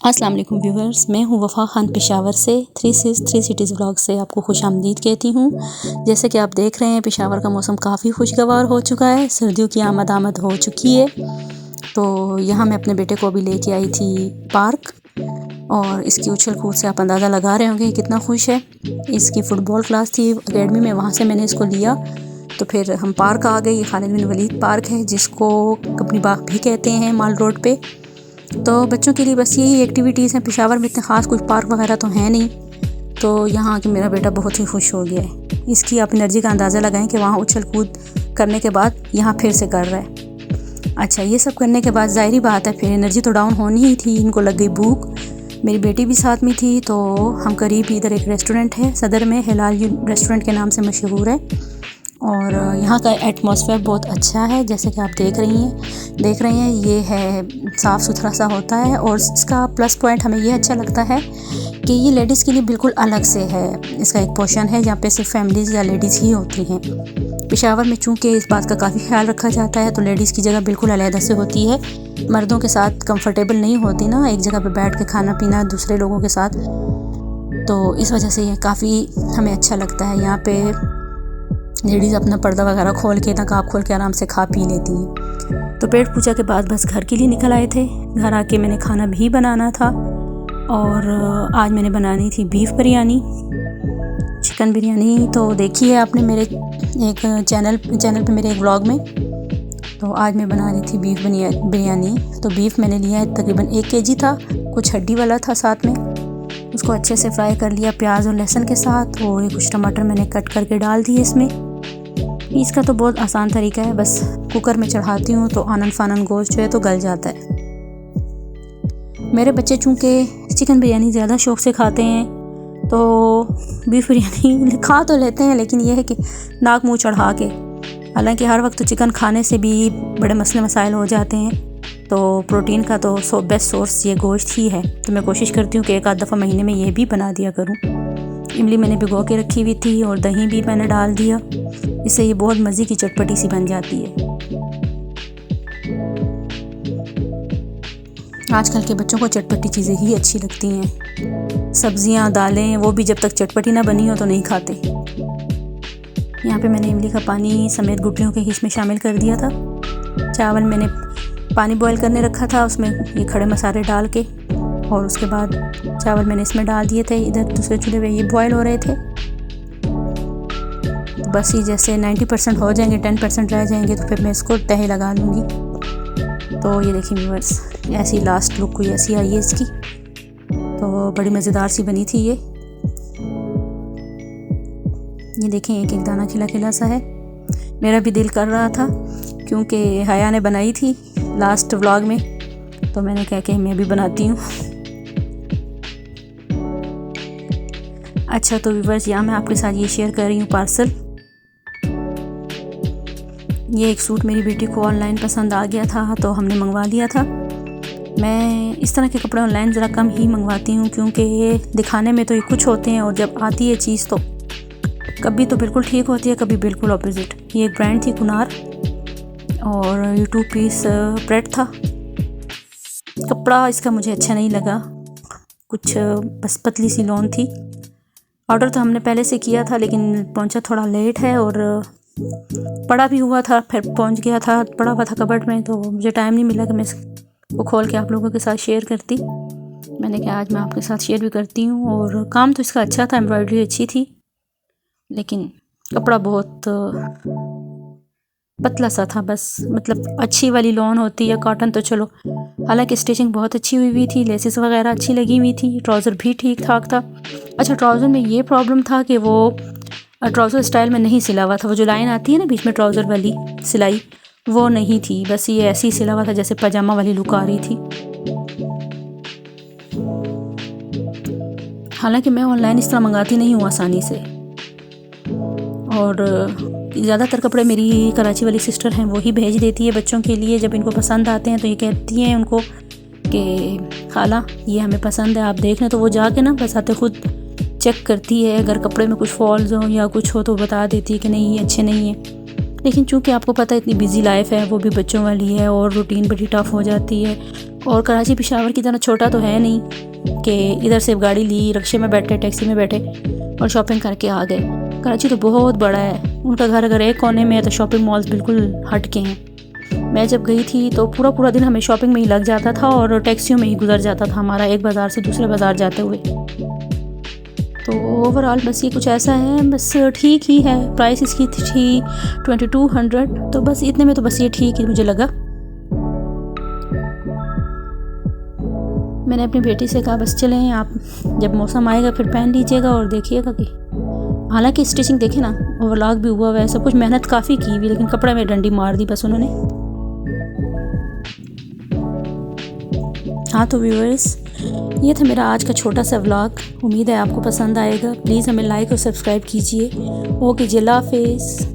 अस्सलाम वालेकुम व्यूवर्स, मैं हूँ वफ़ा खान पेशावर से 3 सिटीज़ व्लॉग से आपको खुशामदीद कहती हूँ। जैसे कि आप देख रहे हैं पेशावर का मौसम काफ़ी खुशगवार हो चुका है, सर्दियों की आमद हो चुकी है। तो यहाँ मैं अपने बेटे को भी लेके आई थी पार्क और इसकी उछल कूद से आप अंदाज़ा लगा रहे होंगे कितना खुश है। इसकी फ़ुटबॉल क्लास थी अकेडमी में, वहाँ से मैंने इसको लिया तो फिर हम पार्क आ गए। ये खालिद बिन वलीद पार्क है जिसको कब्नी बाग भी कहते हैं माल रोड पे। तो बच्चों के लिए बस यही एक्टिविटीज़ हैं। पेशावर में इतने ख़ास कुछ पार्क वगैरह तो हैं नहीं, तो यहाँ आके मेरा बेटा बहुत ही खुश हो गया है। इसकी आप एनर्जी का अंदाज़ा लगाएं कि वहाँ उछल कूद करने के बाद यहाँ फिर से कर रहा है। अच्छा, ये सब करने के बाद ज़ाहिरी बात है फिर एनर्जी तो डाउन होनी ही थी। इनको लग गई भूख, मेरी बेटी भी साथ में थी। तो हम करीब इधर एक रेस्टोरेंट है सदर में, हिलाल रेस्टोरेंट के नाम से मशहूर है और यहाँ का एटमॉस्फेयर बहुत अच्छा है। जैसे कि आप देख रहे हैं ये है साफ़ सुथरा सा होता है। और इसका प्लस पॉइंट हमें ये अच्छा लगता है कि ये लेडीज़ के लिए बिल्कुल अलग से है। इसका एक पोर्शन है जहाँ पे सिर्फ फैमिलीज़ या लेडीज़ ही होती हैं। पेशावर में चूँकि इस बात का काफ़ी ख्याल रखा जाता है तो लेडीज़ की जगह बिल्कुल अलग से होती है। मर्दों के साथ कंफर्टेबल नहीं होती ना एक जगह पर बैठ के खाना पीना दूसरे लोगों के साथ, तो इस वजह से ये काफ़ी हमें अच्छा लगता है। यहाँ पे लेडीज़ अपना पर्दा वगैरह खोल के, नकाब खोल के आराम से खा पी लेती हैं। तो पेट पूजा के बाद बस घर के लिए निकल आए थे। घर आके मैंने खाना भी बनाना था और आज मैंनी बनानी थी बीफ बिरयानी, चिकन बिरयानी। तो देखी है आपने मेरे एक चैनल पे मेरे एक व्लॉग में। तो आज मैं बना रही थी बीफ बिरयानी। तो बीफ मैंने लिया है तकरीबन 1 kg था, कुछ हड्डी वाला था साथ में। उसको अच्छे से फ्राई कर लिया प्याज और लहसुन के साथ, और ये कुछ टमाटर मैंने कट करके डाल दिए इसमें। इसका तो बहुत आसान तरीका है, बस कुकर में चढ़ाती हूँ तो आनन फानन गोश्त जो है तो गल जाता है। मेरे बच्चे चूँकि चिकन बिरयानी ज़्यादा शौक़ से खाते हैं तो बीफ बिरयानी खा तो लेते हैं, लेकिन यह है कि नाक मुँह चढ़ा के। हालांकि हर वक्त तो चिकन खाने से भी बड़े मसले मसाइल हो जाते हैं, तो प्रोटीन का तो बेस्ट सोर्स ये गोश्त ही है। तो मैं कोशिश करती हूँ कि एक आध दफ़ा महीने में ये भी बना दिया करूँ। इमली मैंने भिगो के रखी हुई थी और दही भी मैंने डाल दिया, इससे ये बहुत मज़े की चटपटी सी बन जाती है। आजकल के बच्चों को चटपटी चीज़ें ही अच्छी लगती हैं। सब्जियां दालें वो भी जब तक चटपटी ना बनी हो तो नहीं खाते। यहाँ पे मैंने इमली का पानी समेत गुठलियों के हिस्से में शामिल कर दिया था। चावल मैंने पानी बॉईल करने रखा था, उसमें ये खड़े मसाले डाल के, और उसके बाद चावल मैंने इसमें डाल दिए थे। इधर दूसरे चूल्हे पे ये बॉईल हो रहे थे। बस ये जैसे 90% हो जाएंगे, 10% रह जाएंगे तो फिर मैं इसको तहे लगा लूँगी। तो ये देखिए व्यूअर्स, ऐसी लास्ट लुक कोई ऐसी आई है इसकी। तो बड़ी मज़ेदार सी बनी थी ये देखें एक एक दाना खिला खिला सा है। मेरा भी दिल कर रहा था क्योंकि हया ने बनाई थी लास्ट व्लॉग में, तो मैंने कहा कि मैं भी बनाती हूँ। अच्छा, तो व्यूअर्स यहाँ मैं आपके साथ ये शेयर कर रही हूँ पार्सल। ये एक सूट मेरी बेटी को ऑनलाइन पसंद आ गया था तो हमने मंगवा लिया था। मैं इस तरह के कपड़े ऑनलाइन ज़रा कम ही मंगवाती हूँ क्योंकि ये दिखाने में तो ये कुछ होते हैं और जब आती है चीज़ तो कभी तो बिल्कुल ठीक होती है, कभी बिल्कुल ऑपोजिट। ये एक ब्रांड थी कुनार और ये 2 पीस प्रेट था। कपड़ा इसका मुझे अच्छा नहीं लगा, कुछ बस पतली सी लॉन थी। ऑर्डर तो हमने पहले से किया था लेकिन पहुंचा थोड़ा लेट है और पड़ा भी हुआ था, फिर पहुंच गया था, पड़ा हुआ था कबर्ड में, तो मुझे टाइम नहीं मिला कि मैं इसको खोल के आप लोगों के साथ शेयर करती। मैंने कहा आज मैं आपके साथ शेयर भी करती हूँ। और काम तो इसका अच्छा था, एम्ब्रॉयडरी अच्छी थी, लेकिन कपड़ा बहुत पतला सा था। बस मतलब अच्छी वाली लॉन होती है कॉटन तो चलो, हालांकि स्टिचिंग बहुत अच्छी हुई थी, लेसेस वगैरह अच्छी लगी हुई थी, ट्राउज़र भी ठीक ठाक था। अच्छा, ट्राउज़र में ये प्रॉब्लम था कि वो ट्राउज़र स्टाइल में नहीं सिला हुआ था। वो जो लाइन आती है ना बीच में ट्राउज़र वाली सिलाई, वो नहीं थी, बस ये ऐसे ही सिला हुआ था जैसे पजामा वाली लुक आ रही थी। हालांकि मैं ऑनलाइन इस तरह मंगाती नहीं हूँ आसानी से, और ज़्यादातर कपड़े मेरी कराची वाली सिस्टर हैं वो ही भेज देती है बच्चों के लिए। जब इनको पसंद आते हैं तो ये कहती हैं उनको कि खाला ये हमें पसंद है, आप देख लें। तो वो जाके ना बस आते खुद चेक करती है, अगर कपड़े में कुछ फॉल्स हो या कुछ हो तो बता देती है कि नहीं ये अच्छे नहीं हैं। लेकिन चूँकि आपको पता है इतनी बिजी लाइफ है, वो भी बच्चों वाली है और रूटीन बड़ी टफ हो जाती है और कराची पेशावर की तरह छोटा तो है नहीं कि इधर से गाड़ी ली, रिक्शे में बैठे, टैक्सी में बैठे और शॉपिंग करके आ गए। कराची तो बहुत बड़ा है, उनका घर अगर एक कोने में है तो शॉपिंग मॉल्स बिल्कुल हट के हैं। मैं जब गई थी तो पूरा दिन हमें शॉपिंग में ही लग जाता था और टैक्सियों में ही गुजर जाता था हमारा, एक बाज़ार से दूसरे बाज़ार जाते हुए। तो ओवरऑल बस ये कुछ ऐसा है, बस ठीक ही है। प्राइस इसकी थी 2200, तो बस इतने में तो बस ये ठीक ही मुझे लगा। मैंने अपनी बेटी से कहा बस चलें, आप जब मौसम आएगा फिर पहन लीजिएगा और देखिएगा कि हालांकि स्टिचिंग देखे ना, ओवरलॉक भी हुआ हुआ है, सब कुछ मेहनत काफ़ी की हुई, लेकिन कपड़े में डंडी मार दी बस उन्होंने। हाँ तो व्यूअर्स, ये था मेरा आज का छोटा सा व्लॉग। उम्मीद है आपको पसंद आएगा। प्लीज़ हमें लाइक और सब्सक्राइब कीजिए। ओके जी, अल्लाह हाफिज़।